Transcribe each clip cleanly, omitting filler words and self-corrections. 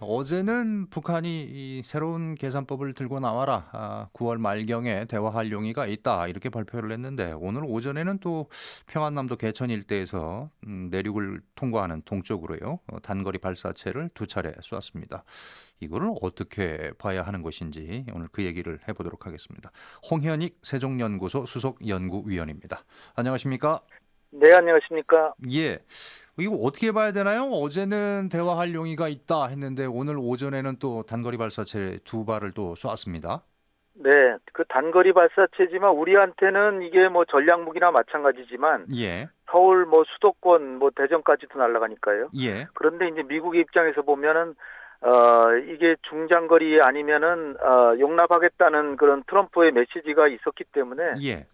어제는 북한이 이 새로운 계산법을 들고 나와라. 9월 말경에 대화할 용의가 있다. 이렇게 발표를 했는데 오늘 오전에는 또 평안남도 개천 일대에서 내륙을 통과하는 동쪽으로요. 단거리 발사체를 두 차례 쏘았습니다. 이거를 어떻게 봐야 하는 것인지 오늘 그 얘기를 해보도록 하겠습니다. 홍현익 세종연구소 수석연구위원입니다. 안녕하십니까? 네, 안녕하십니까. 예. 이거 어떻게 봐야 되나요? 어제는 대화할 용의가 있다 했는데 오늘 오전에는 또 단거리 발사체 두 발을 또 쏘았습니다. 네, 그 단거리 발사체지만 우리한테는 이게 뭐 전략무기나 마찬가지지만 예. 서울 뭐 수도권 뭐 대전까지도 날아가니까요. 예. 그런데 이제 미국의 입장에서 보면은 이게 중장거리 아니면은 용납하겠다는 그런 트럼프의 메시지가 있었기 때문에 예.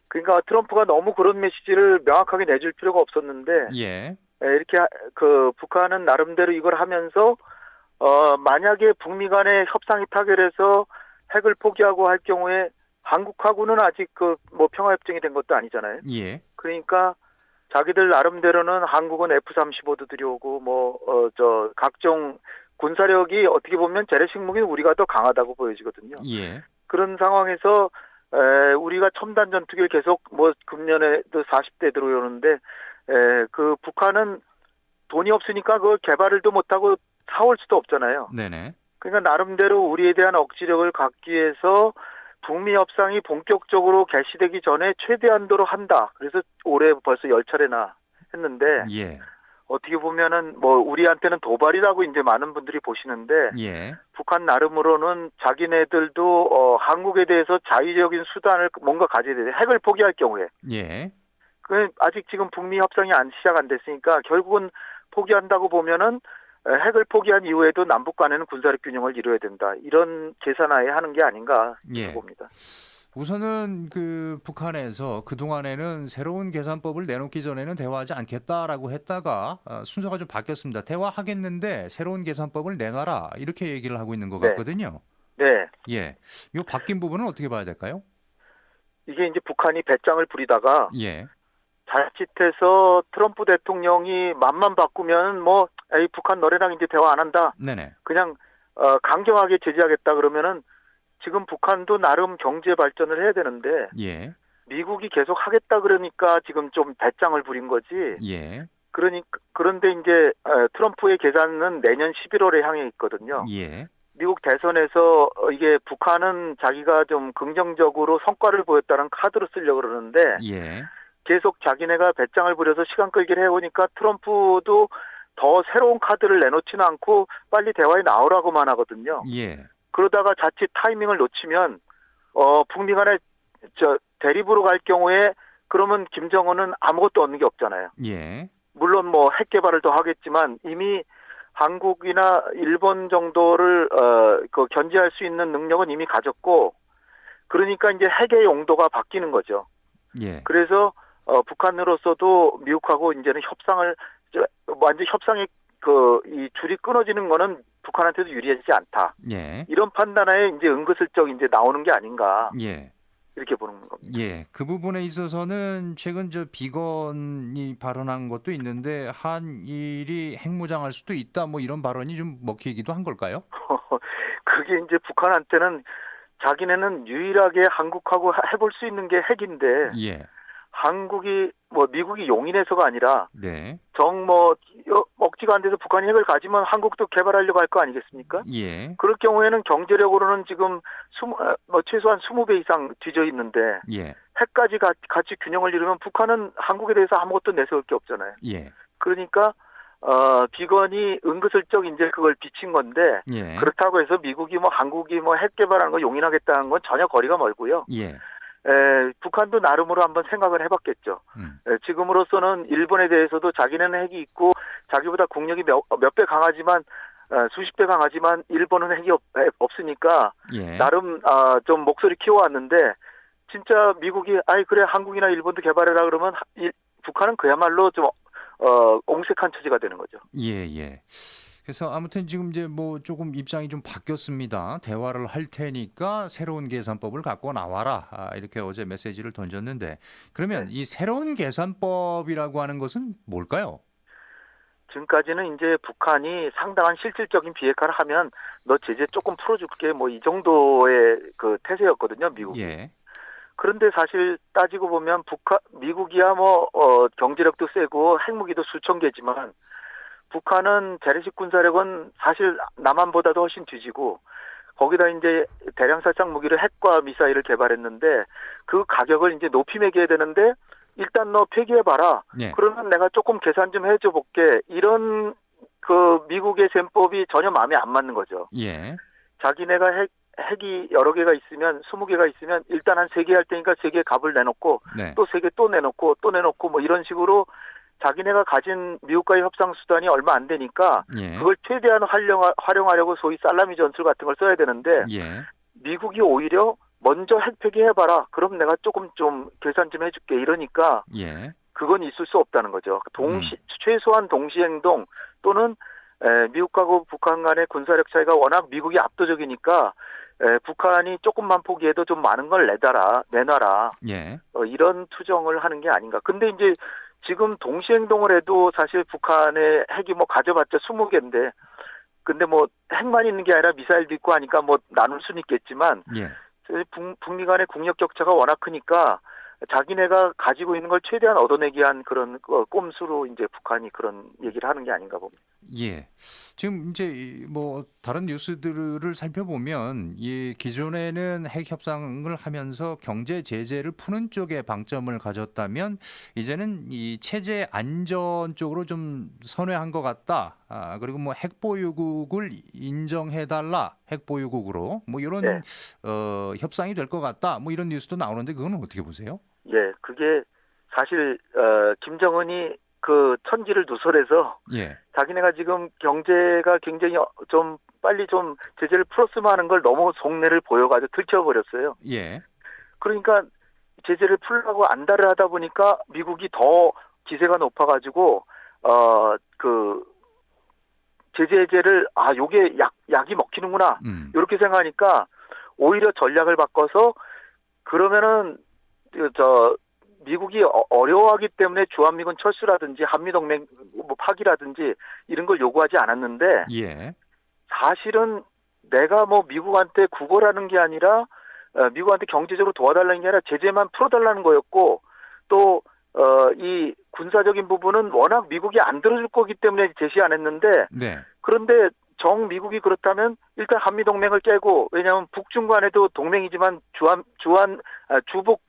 그러니까 트럼프가 너무 그런 메시지를 명확하게 내줄 필요가 없었는데 예. 이렇게 북한은 나름대로 이걸 하면서 만약에 북미 간의 협상이 타결해서 핵을 포기하고 할 경우에 한국하고는 아직 그 뭐 평화협정이 된 것도 아니잖아요. 예. 그러니까 자기들 나름대로는 한국은 F-35도 들여오고 각종 군사력이 어떻게 보면 재래식 무기는 우리가 더 강하다고 보여지거든요. 예. 그런 상황에서 우리가 첨단 전투기를 계속 뭐 금년에도 40대 들어오는데 그 북한은 돈이 없으니까 그걸 개발을도 못하고 사올 수도 없잖아요. 네네. 그러니까 나름대로 우리에 대한 억지력을 갖기 위해서 북미 협상이 본격적으로 개시되기 전에 최대한도로 한다. 그래서 올해 벌써 10차례나 했는데 예. 어떻게 보면은 뭐 우리한테는 도발이라고 이제 많은 분들이 보시는데 예. 북한 나름으로는 자기네들도 한국에 대해서 자위적인 수단을 뭔가 가져야 돼. 핵을 포기할 경우에. 예. 아직 지금 북미 협상이 시작 안 됐으니까 결국은 포기한다고 보면은 핵을 포기한 이후에도 남북 간에는 군사력 균형을 이루어야 된다. 이런 계산하에 하는 게 아닌가 예. 봅니다. 우선은 그 북한에서 그동안에는 새로운 계산법을 내놓기 전에는 대화하지 않겠다라고 했다가 순서가 좀 바뀌었습니다. 대화하겠는데 새로운 계산법을 내놔라. 이렇게 얘기를 하고 있는 것 네. 같거든요. 네. 예. 이 바뀐 부분은 어떻게 봐야 될까요? 이게 이제 북한이 배짱을 부리다가 예. 자칫해서 트럼프 대통령이 맘만 바꾸면 뭐 에이 북한 너네랑 이제 대화 안 한다. 네네. 그냥 강경하게 제재하겠다 그러면은 지금 북한도 나름 경제 발전을 해야 되는데 예. 미국이 계속 하겠다 그러니까 지금 좀 배짱을 부린 거지. 예. 그런데 이제 트럼프의 계산은 내년 11월에 향해 있거든요. 예. 미국 대선에서 이게 북한은 자기가 좀 긍정적으로 성과를 보였다는 카드로 쓰려고 그러는데 예. 계속 자기네가 배짱을 부려서 시간 끌기를 해오니까 트럼프도 더 새로운 카드를 내놓지는 않고 빨리 대화에 나오라고만 하거든요. 예. 그러다가 자칫 타이밍을 놓치면 북미 간에 대립으로 갈 경우에 그러면 김정은은 아무것도 얻는 게 없잖아요. 예. 물론 뭐 핵 개발을 더 하겠지만 이미 한국이나 일본 정도를 견제할 수 있는 능력은 이미 가졌고 그러니까 이제 핵의 용도가 바뀌는 거죠. 예. 그래서 북한으로서도 미국하고 이제는 완전 협상의 이 줄이 끊어지는 거는 북한한테도 유리하지 않다. 예. 이런 판단하에 이제 은근슬쩍 이제 나오는 게 아닌가 예. 이렇게 보는 겁니다. 예. 그 부분에 있어서는 최근 비건이 발언한 것도 있는데 한일이 핵무장할 수도 있다 뭐 이런 발언이 좀 먹히기도 한 걸까요? 그게 이제 북한한테는 자기네는 유일하게 한국하고 해볼 수 있는 게 핵인데 예. 미국이 용인해서가 아니라 네. 억지가 안 돼서 북한이 핵을 가지면 한국도 개발하려고 할 거 아니겠습니까? 예. 그럴 경우에는 경제력으로는 지금 최소한 20배 이상 뒤져 있는데 예. 핵까지 같이 균형을 이루면 북한은 한국에 대해서 아무것도 내세울 게 없잖아요. 예. 그러니까 비건이 은근슬쩍 이제 그걸 비친 건데 예. 그렇다고 해서 미국이 한국이 핵 개발하는 거 용인하겠다는 건 전혀 거리가 멀고요. 예. 북한도 나름으로 한번 생각을 해봤겠죠. 지금으로서는 일본에 대해서도 자기네는 핵이 있고 자기보다 국력이 몇 배 강하지만 수십 배 강하지만 일본은 핵이 없으니까 예. 나름 좀 목소리 키워왔는데 진짜 미국이 그래 한국이나 일본도 개발해라 그러면 북한은 그야말로 좀 옹색한 처지가 되는 거죠. 예. 예. 그래서 아무튼 지금 이제 조금 입장이 좀 바뀌었습니다. 대화를 할 테니까 새로운 계산법을 갖고 나와라. 이렇게 어제 메시지를 던졌는데 그러면 이 새로운 계산법이라고 하는 것은 뭘까요? 지금까지는 이제 북한이 상당한 실질적인 비핵화를 하면 너 제재 조금 풀어줄게 뭐 이 정도의 그 태세였거든요, 미국이. 예. 그런데 사실 따지고 보면 미국이야 경제력도 세고 핵무기도 수천 개지만 북한은 재래식 군사력은 사실 남한보다도 훨씬 뒤지고 거기다 이제 대량 살상 무기를 핵과 미사일을 개발했는데 그 가격을 이제 높이 매겨야 되는데 일단 너 폐기해봐라. 예. 그러면 내가 조금 계산 좀 해줘 볼게. 이런 그 미국의 셈법이 전혀 마음에 안 맞는 거죠. 예. 자기네가 핵이 여러 개가 있으면 20개가 있으면 일단 한 3개 할 테니까 3개 값을 내놓고 네. 또 3개 또 내놓고 또 내놓고 뭐 이런 식으로 자기네가 가진 미국과의 협상 수단이 얼마 안 되니까 예. 그걸 최대한 활용하려고 소위 살라미 전술 같은 걸 써야 되는데 예. 미국이 오히려 먼저 핵 폐기해봐라. 그럼 내가 조금 좀 계산 좀 해줄게. 이러니까 예. 그건 있을 수 없다는 거죠. 최소한 동시행동 또는 미국하고 북한 간의 군사력 차이가 워낙 미국이 압도적이니까 북한이 조금만 포기해도 좀 많은 걸 내놔라. 예. 이런 투정을 하는 게 아닌가. 근데 이제 지금 동시행동을 해도 사실 북한의 핵이 뭐 가져봤자 20개인데 근데 뭐 핵만 있는 게 아니라 미사일도 있고 하니까 뭐 나눌 수는 있겠지만 예. 북미 간의 국력 격차가 워낙 크니까 자기네가 가지고 있는 걸 최대한 얻어내기 위한 그런 꼼수로 이제 북한이 그런 얘기를 하는 게 아닌가 봅니다. 예. 지금 이제 뭐 다른 뉴스들을 살펴보면 이 기존에는 핵 협상을 하면서 경제 제재를 푸는 쪽에 방점을 가졌다면 이제는 이 체제 안전 쪽으로 좀 선회한 것 같다. 그리고 뭐 핵 보유국을 인정해달라. 핵 보유국으로 뭐 이런 네. 협상이 될 것 같다. 뭐 이런 뉴스도 나오는데 그건 어떻게 보세요? 예, 그게 사실 김정은이 그 천지를 누설해서 예. 자기네가 지금 경제가 굉장히 좀 빨리 좀 제재를 풀었으면 하는 걸 너무 속내를 보여가지고 들켜버렸어요. 예. 그러니까 제재를 풀려고 안달을 하다 보니까 미국이 더 기세가 높아가지고 그 제재를 요게 약이 먹히는구나 이렇게 생각하니까 오히려 전략을 바꿔서 그러면은 미국이 어려워하기 때문에 주한미군 철수라든지 한미동맹 뭐 파기라든지 이런 걸 요구하지 않았는데 예. 사실은 내가 뭐 미국한테 구걸하는 게 아니라 미국한테 경제적으로 도와달라는 게 아니라 제재만 풀어달라는 거였고 또 이 군사적인 부분은 워낙 미국이 안 들어줄 거기 때문에 제시 안 했는데 네. 그런데 미국이 그렇다면 일단 한미동맹을 깨고 왜냐하면 북중 간에도 동맹이지만 주북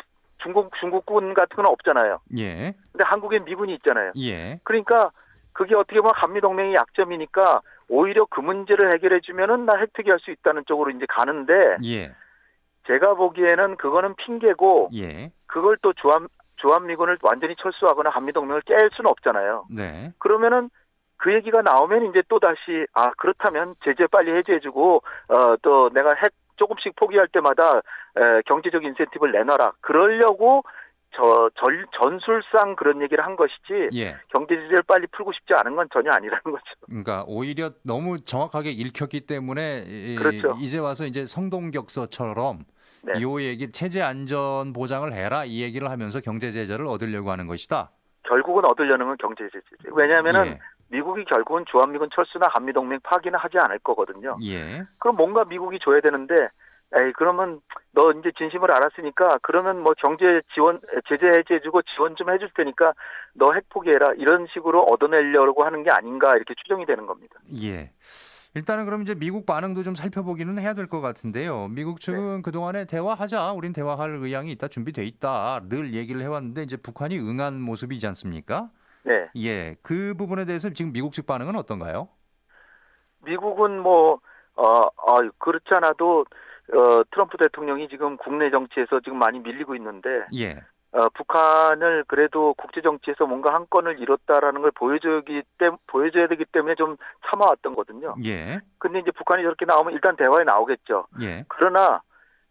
중국군 같은 건 없잖아요. 예. 근데 한국엔 미군이 있잖아요. 예. 그러니까 그게 어떻게 보면 한미동맹의 약점이니까 오히려 그 문제를 해결해 주면은 나 획득할 수 있다는 쪽으로 이제 가는데 예. 제가 보기에는 그거는 핑계고 예. 그걸 또 주한미군을 완전히 철수하거나 한미동맹을 깰 수는 없잖아요. 네. 그러면은 그 얘기가 나오면 이제 또 다시 그렇다면 제재 빨리 해제해주고 또 내가 핵 조금씩 포기할 때마다 경제적 인센티브를 내놔라. 그러려고 전술상 그런 얘기를 한 것이지 예. 경제 제재를 빨리 풀고 싶지 않은 건 전혀 아니라는 거죠. 그러니까 오히려 너무 정확하게 읽혔기 때문에 그렇죠. 이제 와서 이제 성동격서처럼 네. 이 얘기 체제 안전 보장을 해라 이 얘기를 하면서 경제 제재를 얻으려고 하는 것이다. 결국은 얻으려는 건 경제 제재. 왜냐하면은 예. 미국이 결국은 주한미군 철수나 한미동맹 파기는 하지 않을 거거든요. 예. 그럼 뭔가 미국이 줘야 되는데 그러면 너 이제 진심을 알았으니까 그러면 뭐 경제 지원 제재 해제해주고 지원 좀 해줄 테니까 너 핵 포기해라 이런 식으로 얻어내려고 하는 게 아닌가 이렇게 추정이 되는 겁니다. 예. 일단은 그럼 이제 미국 반응도 좀 살펴보기는 해야 될 것 같은데요. 미국 측은 그동안에 대화하자, 우린 대화할 의향이 있다, 준비돼 있다 늘 얘기를 해왔는데 이제 북한이 응한 모습이지 않습니까? 네. 예. 그 부분에 대해서 지금 미국 측 반응은 어떤가요? 미국은 뭐 그렇지 않아도 트럼프 대통령이 지금 국내 정치에서 지금 많이 밀리고 있는데 예. 북한을 그래도 국제 정치에서 뭔가 한 건을 이뤘다라는 걸 보여줘야 되기 때문에 좀 참아왔던 거거든요. 예. 근데 이제 북한이 저렇게 나오면 일단 대화에 나오겠죠. 예. 그러나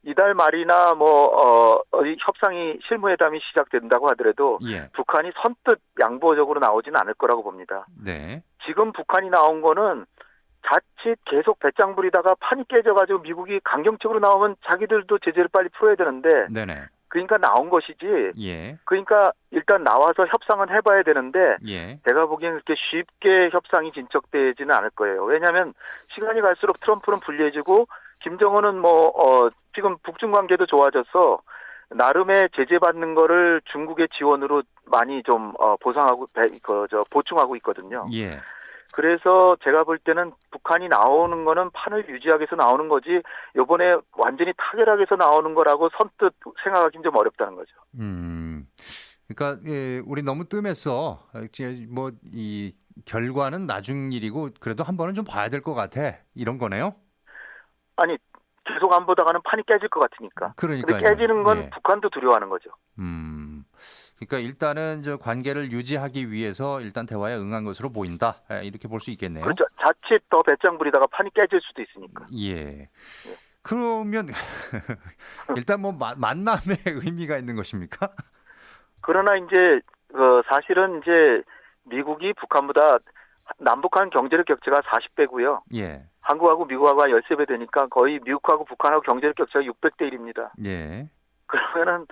이달 말이나 협상이 실무회담이 시작된다고 하더라도 예. 북한이 선뜻 양보적으로 나오지는 않을 거라고 봅니다. 네. 지금 북한이 나온 거는 자칫 계속 배짱 부리다가 판이 깨져가지고 미국이 강경적으로 나오면 자기들도 제재를 빨리 풀어야 되는데 네네. 그러니까 나온 것이지. 예. 그러니까 일단 나와서 협상은 해봐야 되는데 예. 제가 보기엔 그렇게 쉽게 협상이 진척되지는 않을 거예요. 왜냐하면 시간이 갈수록 트럼프는 불리해지고 김정은은 지금 북중 관계도 좋아져서 나름의 제재받는 거를 중국의 지원으로 많이 좀 보상하고 보충하고 있거든요. 예. 그래서 제가 볼 때는 북한이 나오는 거는 판을 유지하기 위해서 나오는 거지 이번에 완전히 타결하기 위해서 나오는 거라고 선뜻 생각하기는 좀 어렵다는 거죠. 그러니까 우리 너무 뜸했어. 뭐 이 결과는 나중 일이고 그래도 한 번은 좀 봐야 될 것 같아. 이런 거네요. 아니 계속 안 보다가는 판이 깨질 것 같으니까. 그러니까요. 근데 깨지는 건 예. 북한도 두려워하는 거죠. 그러니까 일단은 저 관계를 유지하기 위해서 일단 대화에 응한 것으로 보인다. 이렇게 볼 수 있겠네요. 그렇죠. 자칫 더 배짱 부리다가 판이 깨질 수도 있으니까. 예. 그러면 일단 뭐 만남의 의미가 있는 것입니까? 그러나 이제 사실은 이제 미국이 북한보다 남북한 경제력 격차가 40배고요. 예. 한국하고 미국하고 13배 되니까 거의 미국하고 북한하고 경제력 격차가 600대 1입니다. 예. 그러면은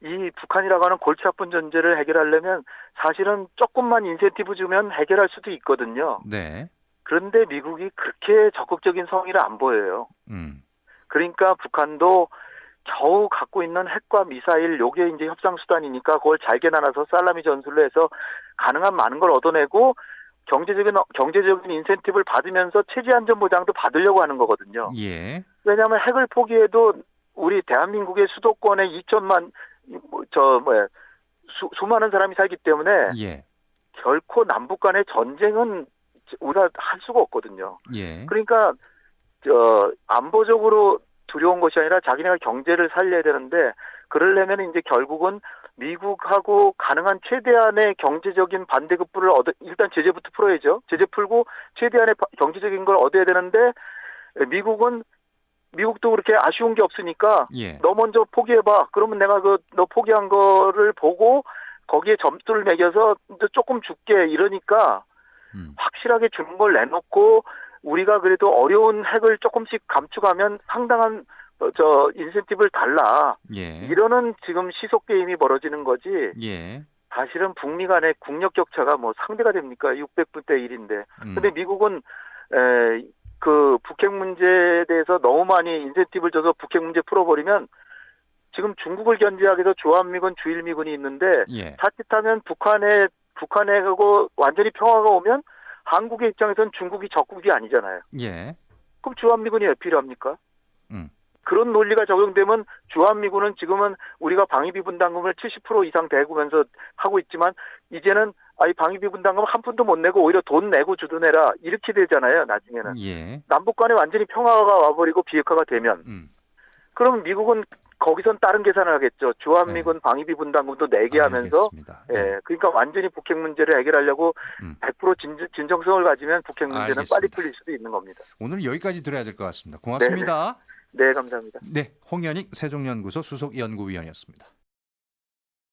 이 북한이라고 하는 골치 아픈 존재를 해결하려면 사실은 조금만 인센티브 주면 해결할 수도 있거든요. 네. 그런데 미국이 그렇게 적극적인 성의를 안 보여요. 그러니까 북한도 겨우 갖고 있는 핵과 미사일 요게 이제 협상 수단이니까 그걸 잘게 나눠서 살라미 전술로 해서 가능한 많은 걸 얻어내고 경제적인 인센티브를 받으면서 체제 안전 보장도 받으려고 하는 거거든요. 예. 왜냐하면 핵을 포기해도 우리 대한민국의 수도권에 2천만 수많은 사람이 살기 때문에 예. 결코 남북 간의 전쟁은 우리가 할 수가 없거든요. 예. 그러니까 안보적으로 두려운 것이 아니라 자기네가 경제를 살려야 되는데 그러려면 이제 결국은 미국하고 가능한 최대한의 경제적인 반대급부를 일단 제재부터 풀어야죠. 제재 풀고 최대한의 경제적인 걸 얻어야 되는데 미국도 그렇게 아쉬운 게 없으니까 예. 너 먼저 포기해봐. 그러면 내가 너 포기한 거를 보고 거기에 점수를 매겨서 조금 줄게 이러니까 확실하게 주는 걸 내놓고 우리가 그래도 어려운 핵을 조금씩 감축하면 상당한 인센티브를 달라. 예. 이러는 지금 시속 게임이 벌어지는 거지. 예. 사실은 북미 간의 국력 격차가 뭐 상대가 됩니까? 600대 1인데. 근데 미국은 그 북핵 문제에 대해서 너무 많이 인센티브를 줘서 북핵 문제 풀어버리면 지금 중국을 견제하기 위해서 주한미군, 주일미군이 있는데 예. 자칫하면 북한하고 완전히 평화가 오면 한국의 입장에서는 중국이 적국이 아니잖아요. 예. 그럼 주한미군이 왜 필요합니까? 그런 논리가 적용되면 주한미군은 지금은 우리가 방위비 분담금을 70% 이상 대구면서 하고 있지만 이제는 방위비 분담금 한 푼도 못 내고 오히려 돈 내고 주도내라 이렇게 되잖아요. 나중에는. 예. 남북 간에 완전히 평화가 와버리고 비핵화가 되면 그럼 미국은 거기선 다른 계산을 하겠죠. 주한미군 방위비 분담금도 내게 하면서 그러니까 완전히 북핵 문제를 해결하려고 100% 진정성을 가지면 북핵 문제는 알겠습니다. 빨리 풀릴 수도 있는 겁니다. 오늘 여기까지 들어야 될 것 같습니다. 고맙습니다. 네, 감사합니다. 네, 홍현익 세종연구소 수석연구위원이었습니다.